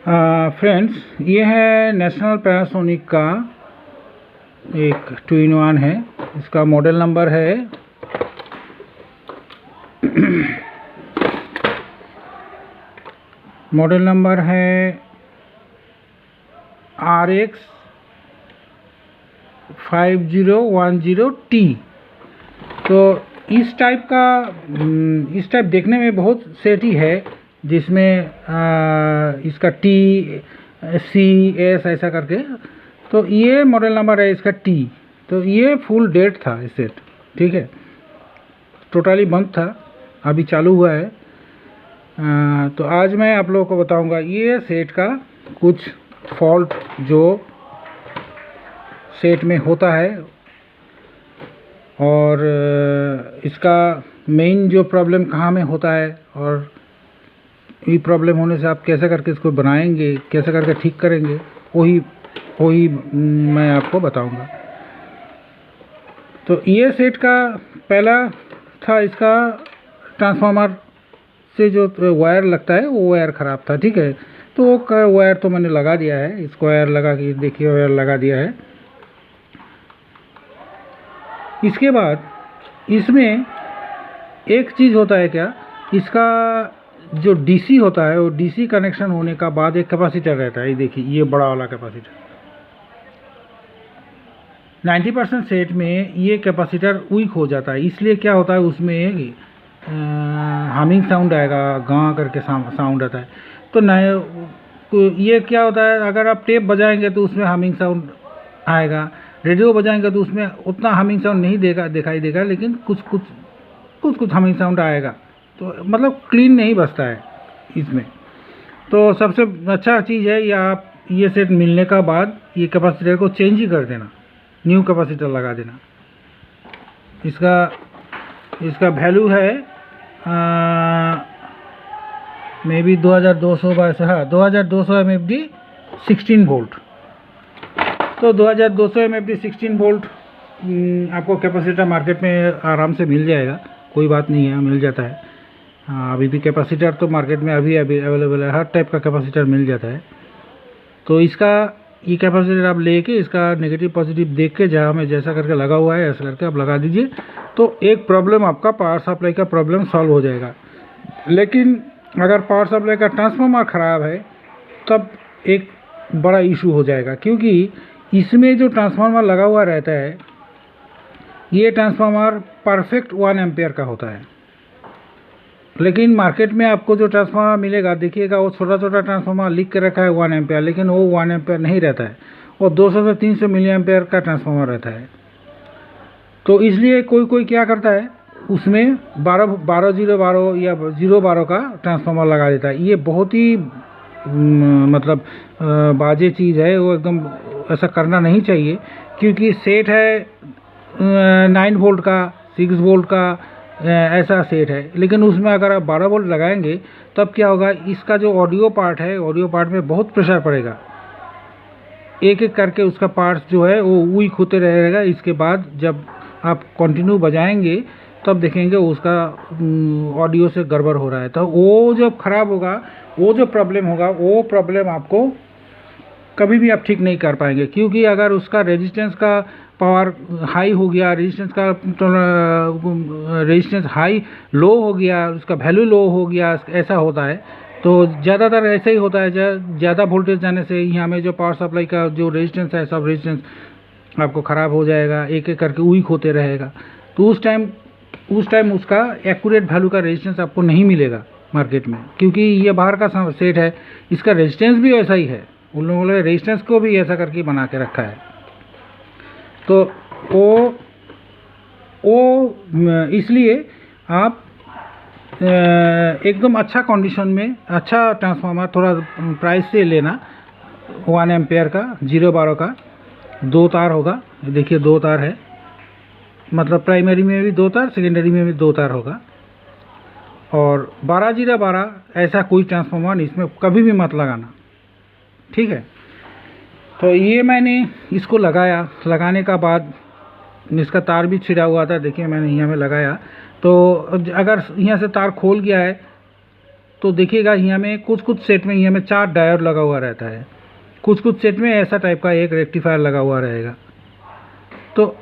Friends, ये है national Panasonic का एक 2-in-1 है। इसका मॉडल नंबर है RX 5010T। तो इस टाइप देखने में बहुत सेट ही है, जिसमें इसका TCS ऐसा करके। तो ये मॉडल नंबर है इसका T। तो ये फुल डेट था ये सेट, ठीक है, टोटली बंद था, अभी चालू हुआ है। तो आज मैं आप लोगों को बताऊंगा ये सेट का कुछ फॉल्ट जो सेट में होता है, और इसका मेन जो प्रॉब्लम कहाँ में होता है, और ये प्रॉब्लम होने से आप कैसे करके इसको बनाएंगे, कैसे करके ठीक करेंगे, वही मैं आपको बताऊंगा। तो ये सेट का पहला था, इसका ट्रांसफार्मर से जो वायर लगता है वो वायर ख़राब था, ठीक है। तो वो वायर तो मैंने लगा दिया है, इसको वायर लगा के देखिए, वायर लगा दिया है। इसके बाद इसमें एक चीज़ होता है क्या, इसका जो डीसी होता है, वो डीसी कनेक्शन होने का बाद एक कैपेसिटर रहता है। ये देखिए, ये बड़ा वाला कैपेसिटर 90% सेट में ये कैपेसिटर वीक हो जाता है। इसलिए क्या होता है, उसमें हमिंग साउंड आएगा, गाँ करके साउंड आता है। तो नए ये क्या होता है, अगर आप टेप बजाएंगे तो उसमें हमिंग साउंड आएगा, रेडियो बजाएंगे तो उसमें उतना हमिंग साउंड नहीं दिखाई देगा, लेकिन कुछ हमिंग साउंड आएगा। तो मतलब क्लीन नहीं बजता है इसमें। तो सबसे अच्छा चीज़ है, या आप ये सेट मिलने का बाद ये कैपेसिटर को चेंज ही कर देना, न्यू कैपेसिटर लगा देना। इसका वैल्यू है मे बी 2200 2200 MFD 16 वोल्ट। तो 2200 MFD 16 वोल्ट आपको कैपेसिटर मार्केट में आराम से मिल जाएगा, कोई बात नहीं है, मिल जाता है। अभी भी कैपेसिटर तो मार्केट में अभी अवेलेबल है, हर टाइप का कैपेसिटर मिल जाता है। तो इसका ये कैपेसिटर आप लेके इसका नेगेटिव पॉजिटिव देख के, जहाँ में जैसा करके लगा हुआ है ऐसा करके आप लगा दीजिए, तो एक प्रॉब्लम आपका पावर सप्लाई का प्रॉब्लम सॉल्व हो जाएगा। लेकिन अगर पावर सप्लाई का ट्रांसफार्मर ख़राब है तब एक बड़ा इशू हो जाएगा, क्योंकि इसमें जो ट्रांसफार्मर लगा हुआ रहता है, ये ट्रांसफार्मर परफेक्ट 1 एम्पेयर का होता है। लेकिन मार्केट में आपको जो ट्रांसफार्मर मिलेगा, देखिएगा वो छोटा ट्रांसफार्मर लिख के रखा है 1 एम्पेयर, लेकिन वो 1 एम्पेयर नहीं रहता है, वो 200 से 300 मिली एम्पेयर का ट्रांसफार्मर रहता है। तो इसलिए कोई क्या करता है, उसमें 12 या 012 का ट्रांसफार्मर लगा देता है। ये बहुत ही मतलब बाजे चीज़ है, वो एकदम ऐसा करना नहीं चाहिए, क्योंकि सेट है 9 वोल्ट का, 6 वोल्ट का, ऐसा सेट है। लेकिन उसमें अगर आप 12 वोल्ट लगाएंगे तब क्या होगा, इसका जो ऑडियो पार्ट है, ऑडियो पार्ट में बहुत प्रेशर पड़ेगा, एक एक करके उसका पार्ट्स जो है वो वीक होते रहेगा। इसके बाद जब आप कंटिन्यू बजाएंगे तब देखेंगे उसका ऑडियो से गड़बड़ हो रहा है। तो वो जब ख़राब होगा, वो जो प्रॉब्लम होगा, वो प्रॉब्लम आपको कभी भी आप ठीक नहीं कर पाएंगे, क्योंकि अगर उसका रेजिस्टेंस का पावर हाई हो गया, रेजिस्टेंस हाई लो हो गया, उसका वैल्यू लो हो गया, ऐसा होता है। तो ज़्यादातर ऐसा ही होता है, ज़्यादा वोल्टेज जाने से यहाँ में जो पावर सप्लाई का जो रेजिस्टेंस है, सब रेजिस्टेंस आपको ख़राब हो जाएगा, एक एक करके वीक होते रहेगा। तो उस टाइम उसका एक्यूरेट वैल्यू का रेजिस्टेंस आपको नहीं मिलेगा मार्केट में, क्योंकि ये बाहर का सेट है, इसका रेजिस्टेंस भी ऐसा ही है, उन लोगों ने रेजिस्टेंस को भी ऐसा करके बना के रखा है। तो वो इसलिए आप एकदम अच्छा कंडीशन में अच्छा ट्रांसफार्मर थोड़ा प्राइस से लेना, 1 एम्पेयर का 012 का, 2 तार होगा। देखिए 2 तार है, मतलब प्राइमरी में भी 2 तार, सेकेंडरी में भी 2 तार होगा। और 12 ऐसा कोई ट्रांसफार्मर इसमें कभी भी मत लगाना, ठीक है। तो ये मैंने इसको लगाने का बाद इसका तार भी छिड़ा हुआ था, देखिए मैंने यहाँ में लगाया। तो अगर यहाँ से तार खोल गया है तो देखिएगा यहाँ में कुछ सेट में यहाँ में 4 डायोड लगा हुआ रहता है, कुछ सेट में ऐसा टाइप का एक रेक्टिफायर लगा हुआ रहेगा। तो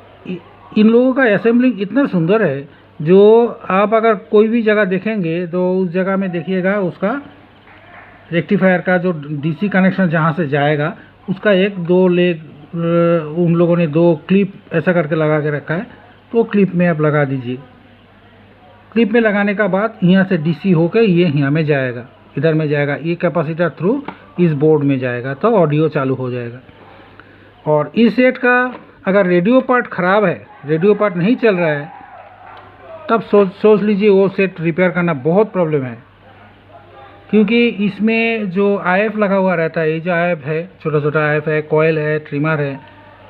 इन लोगों का असेंबलिंग इतना सुंदर है, जो आप अगर कोई भी जगह देखेंगे तो उस जगह में देखिएगा उसका रेक्टिफायर का जो डीसी कनेक्शन जहाँ से जाएगा उसका 1-2 लेग उन लोगों ने 2 क्लिप ऐसा करके लगा के रखा है। तो क्लिप में आप लगा दीजिए। क्लिप में लगाने का बाद यहाँ से डीसी होकर ये यहाँ में जाएगा, इधर में जाएगा, ये कैपेसिटर थ्रू इस बोर्ड में जाएगा, तो ऑडियो चालू हो जाएगा। और इस सेट का अगर रेडियो पार्ट ख़राब है, रेडियो पार्ट नहीं चल रहा है, तब सोच लीजिए वो सेट रिपेयर करना बहुत प्रॉब्लम है। क्योंकि इसमें जो आईएफ लगा हुआ रहता है, ये जो आईएफ है, छोटा आईएफ है, कॉयल है, ट्रिमर है,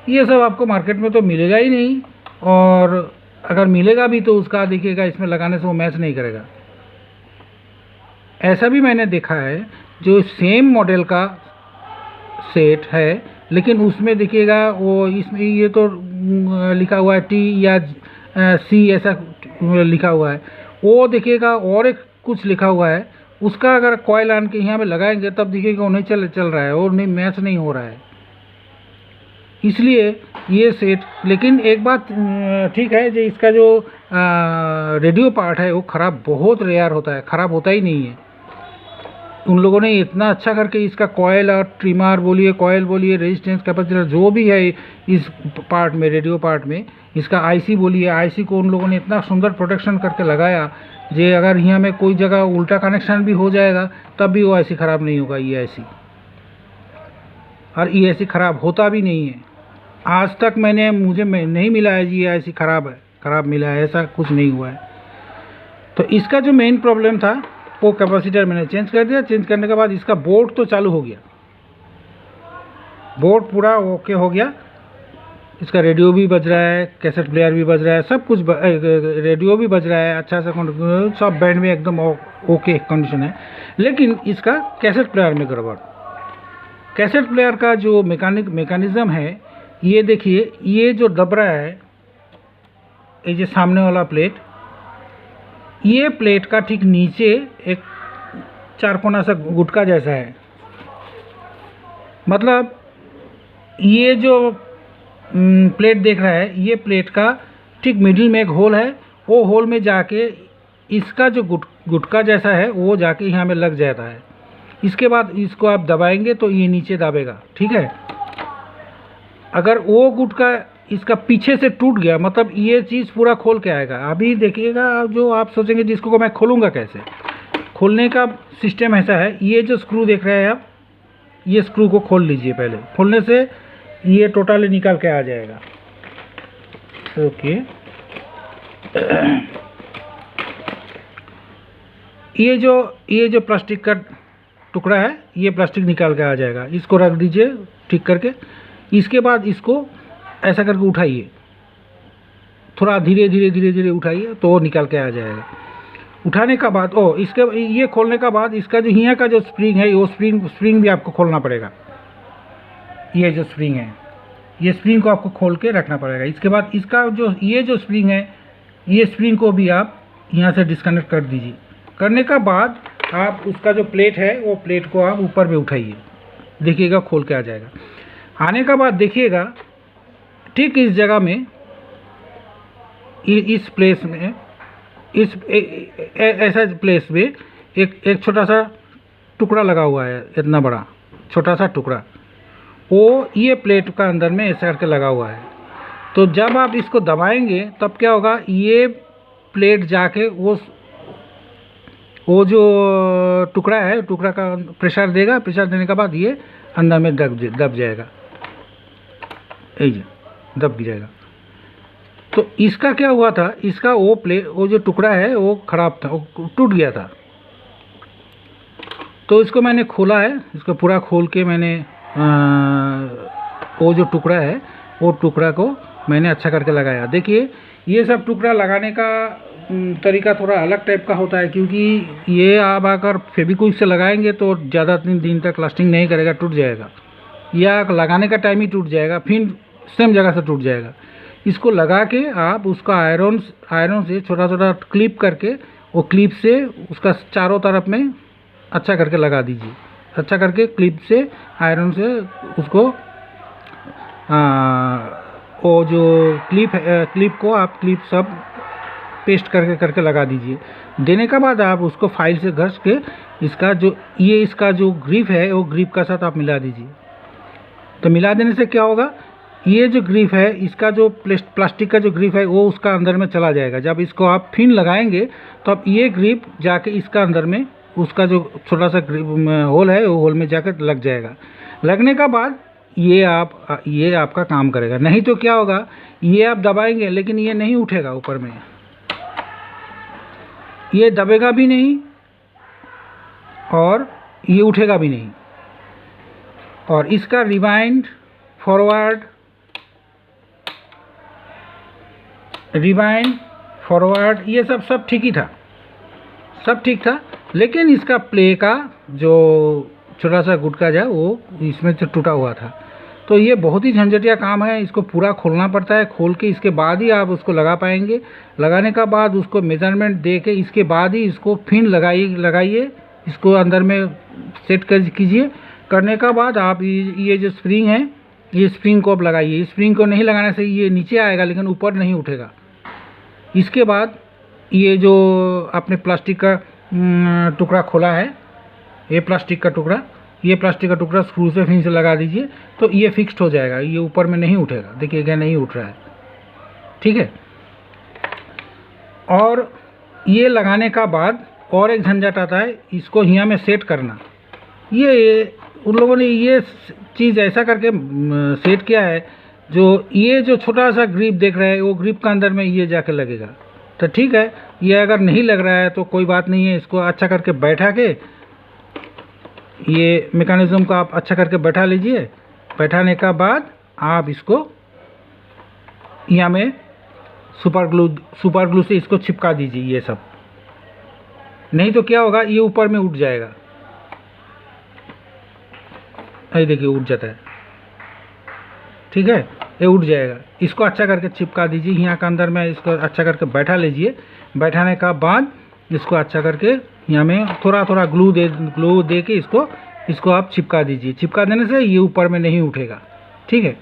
ये सब आपको मार्केट में तो मिलेगा ही नहीं, और अगर मिलेगा भी तो उसका देखिएगा इसमें लगाने से वो मैच नहीं करेगा। ऐसा भी मैंने देखा है जो सेम मॉडल का सेट है, लेकिन उसमें देखिएगा वो इसमें ये तो लिखा हुआ है टी या सी ऐसा लिखा हुआ है, वो देखिएगा और एक कुछ लिखा हुआ है, उसका अगर कॉयल आन के यहाँ पे लगाएंगे तब देखिएगा वो नहीं चल रहा है और नहीं मैच नहीं हो रहा है। इसलिए ये सेट, लेकिन एक बात ठीक है जो इसका जो रेडियो पार्ट है वो ख़राब बहुत रेयर होता है, ख़राब होता ही नहीं है। उन लोगों ने इतना अच्छा करके इसका कॉयल और ट्रिमर बोलिए, कॉयल बोलिए, रेजिस्टेंस कैपेसिटर जो भी है इस पार्ट में, रेडियो पार्ट में, इसका आईसी बोलिए, आईसी को उन लोगों ने इतना सुंदर प्रोटेक्शन करके लगाया जे अगर यहाँ में कोई जगह उल्टा कनेक्शन भी हो जाएगा तब भी वो आईसी ख़राब नहीं होगा, ये आईसी। और ये आईसी ख़राब होता भी नहीं है। आज तक मुझे नहीं मिला है जी ये आईसी ख़राब मिला है, ऐसा कुछ नहीं हुआ है। तो इसका जो मेन प्रॉब्लम था वो कैपेसिटर मैंने चेंज कर दिया। चेंज करने के बाद इसका बोर्ड तो चालू हो गया, बोर्ड पूरा ओके हो गया। इसका रेडियो भी बज रहा है, कैसेट प्लेयर भी बज रहा है, सब कुछ रेडियो भी बज रहा है अच्छा सा, सब बैंड में एकदम ओके कंडीशन है। लेकिन इसका कैसेट प्लेयर में गड़बड़। कैसेट प्लेयर का जो मैकेनिज्म है, ये देखिए, ये जो दब रहा है, ये जो सामने वाला प्लेट, ये प्लेट का ठीक नीचे एक 4 कोना सा गुटका जैसा है। मतलब ये जो प्लेट देख रहा है, ये प्लेट का ठीक मिडिल में एक होल है, वो होल में जाके इसका जो गुटका जैसा है वो जाके यहाँ में लग जाता है। इसके बाद इसको आप दबाएंगे तो ये नीचे दबेगा, ठीक है। अगर वो गुटका इसका पीछे से टूट गया, मतलब ये चीज़ पूरा खोल के आएगा। अभी देखिएगा, जो आप सोचेंगे जिसको को मैं खोलूँगा कैसे, खोलने का सिस्टम ऐसा है, ये जो स्क्रू देख रहे हैं आप, ये स्क्रू को खोल लीजिए पहले। खोलने से ये टोटली निकाल के आ जाएगा। ओके, ये जो प्लास्टिक का टुकड़ा है, ये प्लास्टिक निकाल के आ जाएगा। इसको रख दीजिए ठीक करके। इसके बाद इसको ऐसा करके उठाइए, थोड़ा धीरे धीरे उठाइए तो वो निकाल के आ जाएगा। उठाने का बाद इसके ये खोलने का बाद इसका जो यहाँ का जो स्प्रिंग है, वो स्प्रिंग भी आपको खोलना पड़ेगा। ये जो स्प्रिंग है, ये स्प्रिंग को आपको खोल के रखना पड़ेगा। इसके बाद इसका ये जो स्प्रिंग है, ये स्प्रिंग को भी आप यहाँ से डिस्कनेक्ट कर दीजिए। करने का बाद आप उसका जो प्लेट है, वो प्लेट को आप ऊपर में उठाइए, देखिएगा खोल के आ जाएगा। आने का बाद देखिएगा ठीक इस जगह में, इस प्लेस में, ऐसा प्लेस में एक छोटा सा टुकड़ा लगा हुआ है, इतना बड़ा छोटा सा टुकड़ा, वो ये प्लेट का अंदर में ऐसा करके लगा हुआ है। तो जब आप इसको दबाएंगे तब क्या होगा, ये प्लेट जाके वो जो टुकड़ा है, टुकड़ा का प्रेशर देगा। प्रेशर देने के बाद ये अंदर में दब जाएगा, ये दब जाएगा। तो इसका क्या हुआ था, इसका वो जो टुकड़ा है वो ख़राब था, वो टूट गया था। तो इसको मैंने खोला है, इसको पूरा खोल के मैंने वो जो टुकड़ा है, वो टुकड़ा को मैंने अच्छा करके लगाया। देखिए, ये सब टुकड़ा लगाने का तरीका थोड़ा अलग टाइप का होता है, क्योंकि ये आप अगर फेविक्विक से लगाएंगे तो ज़्यादा दिन तक लास्टिंग नहीं करेगा, टूट जाएगा, या लगाने का टाइम ही टूट जाएगा, फिर सेम जगह से टूट जाएगा। इसको लगा के आप उसका आयरन से छोटा क्लिप करके, वो क्लिप से उसका चारों तरफ में अच्छा करके लगा दीजिए, अच्छा करके क्लिप से, आयरन से उसको वो जो क्लिप को आप क्लिप सब पेस्ट करके करके लगा दीजिए। देने के बाद आप उसको फाइल से घस के इसका जो ग्रिप है वो ग्रिप का साथ आप मिला दीजिए। तो मिला देने से क्या होगा, ये जो ग्रिप है इसका जो प्लास्टिक का जो ग्रिप है वो उसका अंदर में चला जाएगा। जब इसको आप फिन लगाएंगे तो अब ये ग्रिप जाके इसका अंदर में उसका जो छोटा सा होल है वो होल में जाकर लग जाएगा। लगने का बाद ये आपका काम करेगा। नहीं तो क्या होगा, ये आप दबाएंगे लेकिन ये नहीं उठेगा, ऊपर में ये दबेगा भी नहीं और ये उठेगा भी नहीं। और इसका रिवाइंड, फॉरवर्ड ये सब ठीक ही था, सब ठीक था। लेकिन इसका प्ले का जो छोटा सा गुटका जो है वो इसमें से टूटा हुआ था। तो ये बहुत ही झंझटिया काम है, इसको पूरा खोलना पड़ता है। खोल के इसके बाद ही आप उसको लगा पाएंगे। लगाने का बाद उसको मेजरमेंट दे के इसके बाद ही इसको फिन लगाइए, इसको अंदर में सेट कीजिए। करने का बाद आप ये जो स्प्रिंग है, ये स्प्रिंग को आप लगाइए। स्प्रिंग को नहीं लगाने से ये नीचे आएगा लेकिन ऊपर नहीं उठेगा। इसके बाद ये जो आपने प्लास्टिक का टुकड़ा खोला है, ये प्लास्टिक का टुकड़ा स्क्रू से फिर से लगा दीजिए तो ये फिक्स्ड हो जाएगा, ये ऊपर में नहीं उठेगा। देखिएगा नहीं उठ रहा है, ठीक है। और ये लगाने का बाद और एक झंझट आता है, इसको यहाँ में सेट करना। ये उन लोगों ने ये चीज़ ऐसा करके सेट किया है, ये जो छोटा सा ग्रिप देख रहे हैं वो ग्रिप का अंदर में ये जाके लगेगा। तो ठीक है, ये अगर नहीं लग रहा है तो कोई बात नहीं है। इसको अच्छा करके बैठा के, ये मैकेनिज्म को आप अच्छा करके बैठा लीजिए। बैठाने का बाद आप इसको यहाँ में सुपर ग्लू से इसको चिपका दीजिए ये सब। नहीं तो क्या होगा, ये ऊपर में उठ जाएगा। ये देखिए उठ जाता है, ठीक है, ये उठ जाएगा। इसको अच्छा करके चिपका दीजिए यहाँ का अंदर में, इसको अच्छा करके बैठा लीजिए। बैठाने का बाद इसको अच्छा करके यहाँ में थोड़ा थोड़ा ग्लू दे के इसको आप चिपका दीजिए। चिपका देने से ये ऊपर में नहीं उठेगा, ठीक है।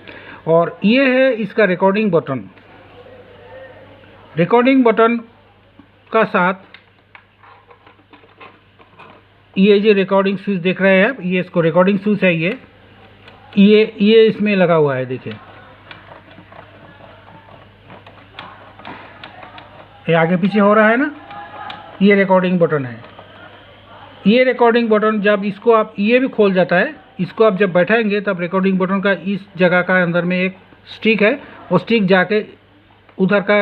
और ये है इसका रिकॉर्डिंग बटन का साथ ये जो रिकॉर्डिंग स्विच देख रहे हैं आप, ये इसको रिकॉर्डिंग स्विच है। ये इसमें लगा हुआ है, देखिए ये आगे पीछे हो रहा है ना, ये रिकॉर्डिंग बटन है। ये रिकॉर्डिंग बटन जब इसको आप, ये भी खोल जाता है, इसको आप जब बैठाएंगे तब रिकॉर्डिंग बटन का इस जगह का अंदर में एक स्टिक है, वो स्टिक जाके उधर का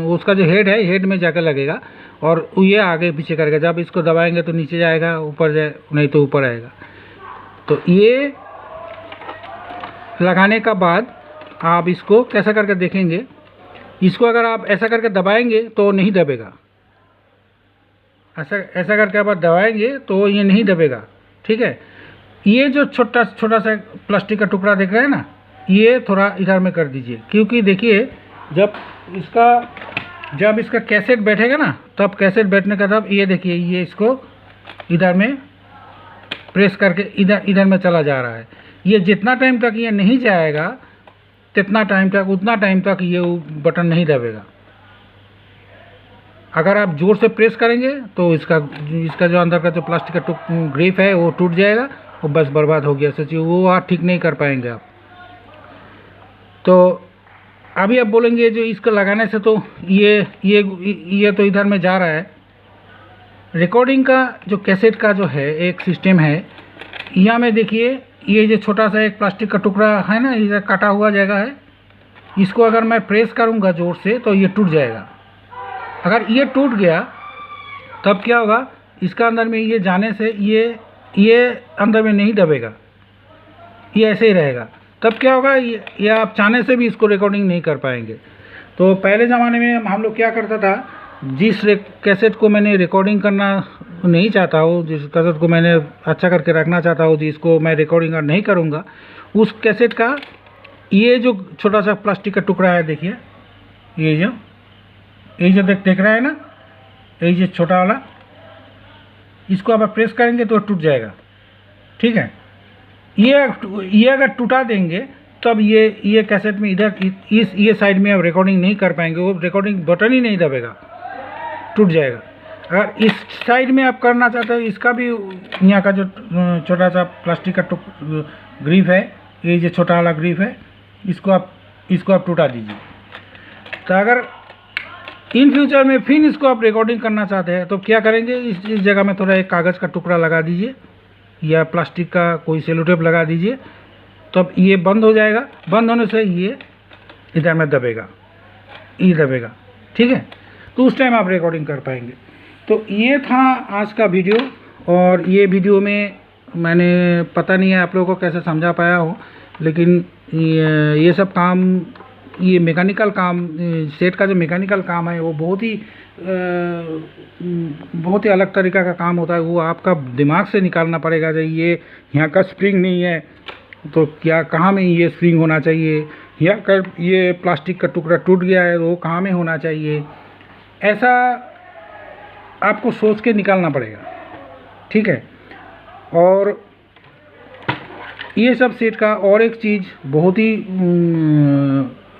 उसका जो हेड में जाकर लगेगा और ये आगे पीछे करेगा। जब इसको दबाएंगे तो नीचे जाएगा, ऊपर जाए नहीं तो ऊपर आएगा। तो ये लगाने का बाद आप इसको कैसा करके देखेंगे, इसको अगर आप ऐसा करके दबाएंगे तो नहीं दबेगा। ऐसा करके आप दबाएंगे तो ये नहीं दबेगा, ठीक है। ये जो छोटा सा प्लास्टिक का टुकड़ा देख रहे हैं ना, ये थोड़ा इधर में कर दीजिए, क्योंकि देखिए जब इसका कैसेट बैठेगा ना, तब कैसेट बैठने का तब ये देखिए ये इसको इधर में प्रेस करके इधर में चला जा रहा है। ये जितना टाइम तक ये नहीं जाएगा उतना टाइम तक ये बटन नहीं दबेगा। अगर आप जोर से प्रेस करेंगे तो इसका जो अंदर का जो प्लास्टिक का ग्रिप है वो टूट जाएगा और बस बर्बाद हो गया। सोचिए वो आप ठीक नहीं कर पाएंगे आप। तो अभी आप बोलेंगे जो इसको लगाने से तो ये तो इधर में जा रहा है। रिकॉर्डिंग का जो कैसेट का जो है एक सिस्टम है, यहाँ में देखिए ये जो छोटा सा एक प्लास्टिक का टुकड़ा है ना, इधर कटा हुआ जगह है, इसको अगर मैं प्रेस करूँगा जोर से तो ये टूट जाएगा। अगर ये टूट गया तब क्या होगा, इसका अंदर में ये जाने से ये अंदर में नहीं दबेगा, ये ऐसे ही रहेगा। तब क्या होगा, ये आप चाहने से भी इसको रिकॉर्डिंग नहीं कर पाएंगे। तो पहले ज़माने में हम लोग क्या करता था, जिस कैसेट को मैंने रिकॉर्डिंग करना नहीं चाहता हूँ, जिस कैसेट को मैंने अच्छा करके रखना चाहता हूँ, जिसको मैं रिकॉर्डिंग नहीं करूँगा, उस कैसेट का ये जो छोटा सा प्लास्टिक का टुकड़ा है, देखिए ये जो देख रहा है ना, ये जो छोटा वाला, इसको आप प्रेस करेंगे तो टूट जाएगा, ठीक है। ये अगर टूटा देंगे तब ये कैसेट में इधर ये साइड में आप रिकॉर्डिंग नहीं कर पाएंगे, वो रिकॉर्डिंग बटन ही नहीं दबेगा, टूट जाएगा। अगर इस साइड में आप करना चाहते हो, इसका भी यहाँ का जो छोटा सा प्लास्टिक का ग्रिप है, ये जो छोटा वाला ग्रिप है, इसको आप टूटा दीजिए। तो अगर इन फ्यूचर में फिर इसको आप रिकॉर्डिंग करना चाहते हैं तो क्या करेंगे, इस जगह में थोड़ा एक कागज़ का टुकड़ा लगा दीजिए या प्लास्टिक का कोई सेलो टेप लगा दीजिए, तब ये बंद हो जाएगा। बंद होने से ये इधर में दबेगा, ये दबेगा, ठीक है। तो उस टाइम आप रिकॉर्डिंग कर पाएंगे। तो ये था आज का वीडियो, और ये वीडियो में मैंने पता नहीं है आप लोगों को कैसे समझा पाया हो, लेकिन ये सब काम, ये मैकेनिकल काम, सेट का जो मैकेनिकल काम है वो बहुत ही अलग तरीक़ा का काम होता है। वो आपका दिमाग से निकालना पड़ेगा। जो ये यहाँ का स्प्रिंग नहीं है तो क्या कहाँ में ये स्प्रिंग होना चाहिए, या कर ये प्लास्टिक का टुकड़ा टूट गया है वो कहाँ में होना चाहिए, ऐसा आपको सोच के निकालना पड़ेगा, ठीक है। और ये सब सेट का और एक चीज़ बहुत ही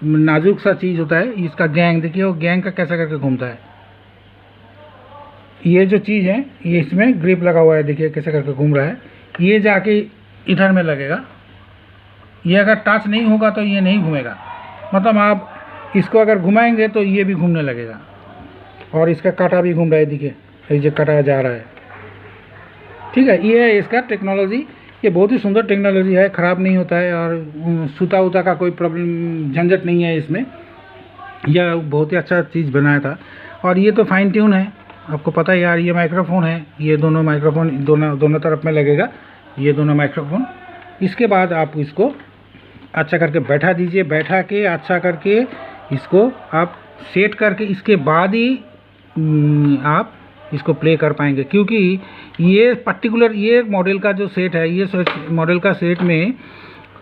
नाजुक सा चीज़ होता है, इसका गैंग देखिए, वो गैंग का कैसा करके घूमता है। ये जो चीज़ है ये इसमें ग्रिप लगा हुआ है, देखिए कैसे करके घूम रहा है। ये जाके इधर में लगेगा, ये अगर टच नहीं होगा तो ये नहीं घूमेगा, मतलब आप इसको अगर घुमाएंगे तो ये भी घूमने लगेगा। और इसका कांटा भी घूम रहा है, देखिए ये जो काटा जा रहा है, ठीक है। ये है इसका टेक्नोलॉजी, ये बहुत ही सुंदर टेक्नोलॉजी है, ख़राब नहीं होता है, और सूता उता का कोई प्रॉब्लम झंझट नहीं है इसमें। यह बहुत ही अच्छा चीज़ बनाया था। और ये तो फाइन ट्यून है, आपको पता है यार, ये माइक्रोफोन है, ये दोनों माइक्रोफोन दोनों तरफ में लगेगा, ये दोनों माइक्रोफोन। इसके बाद आप इसको अच्छा करके बैठा दीजिए, बैठा के अच्छा करके इसको आप सेट करके इसके बाद ही आप इसको प्ले कर पाएंगे। क्योंकि ये पर्टिकुलर ये मॉडल का जो सेट है, ये मॉडल का सेट में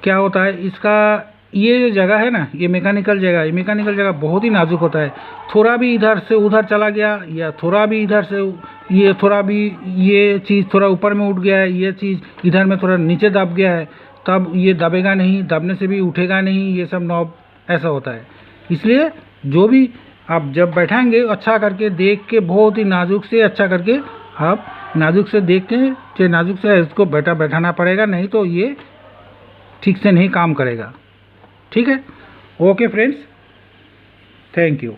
क्या होता है, इसका ये जो जगह है ना, ये मैकेनिकल जगह बहुत ही नाजुक होता है। थोड़ा भी इधर से उधर चला गया, या थोड़ा भी इधर से ये चीज़ थोड़ा ऊपर में उठ गया है, ये चीज़ इधर में थोड़ा नीचे दब गया है, तब ये दबेगा नहीं, दबने से भी उठेगा नहीं, ये सब नॉब ऐसा होता है। इसलिए जो भी आप जब बैठाएंगे अच्छा करके देख के, बहुत ही नाजुक से अच्छा करके आप नाजुक से देख के नाजुक से इसको बैठाना पड़ेगा, नहीं तो ये ठीक से नहीं काम करेगा, ठीक है। Okay friends, thank you.